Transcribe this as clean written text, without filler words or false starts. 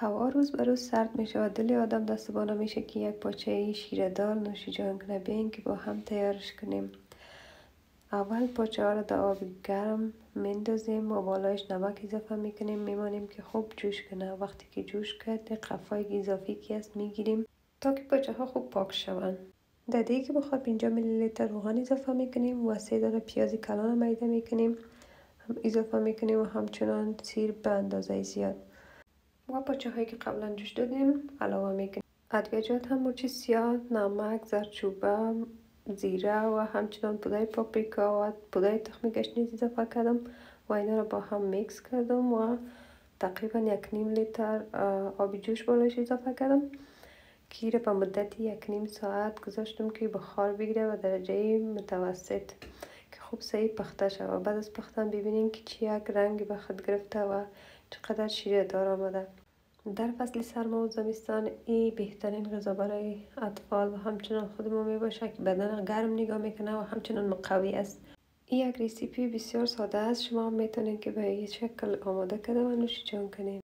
هوا روز به روز سرد می شود. دل آدم دست بالا میشه که یک پاچه شیردار نوش جان کنه. بیاین که با هم تیارش کنیم. اول پاچه ها رو در آب گرم میندازیم و بالایش نمک اضافه میکنیم. میمانیم که خوب جوش کنه. وقتی که جوش کرد قفای اضافی که است میگیریم تا که پاچه ها خوب پاک شوند. در دیگه که بخواد 50 میلی لیتر روغن اضافه میکنیم و 3 دانه پیاز کلان میده میکنیم اضافه میکنیم و همچنان سیر به اندازه زیاد و پاچه هایی که قبلا جوش دادیم علاوه میکنیم. ادویجات هم مرچ سیاه، نمک، زردچوبه، زیره و همچنان پودر پاپریکا و پودر تخم گشنیز اضافه کردم و اینا رو با هم میکس کردم و تقریبا 1.5 لیتر آب جوش بالایش اضافه کردم که به مدت 1.5 ساعت گذاشتم که بخار بگیره و درجه متوسط که خوب صحیح پخته شود. بعد از پختن ببینین که چی یک رنگ به خود گرفته و چقدر شیره دار آمده. در فصل سرما و زمستان این بهترین غذا برای اطفال و همچنان خود ما می باشه که بدن گرم نگاه میکنه و همچنان مقوی است. این یک ریسیپی بسیار ساده است. شما میتونید که به این شکل آماده کرده و نوش جان کنید.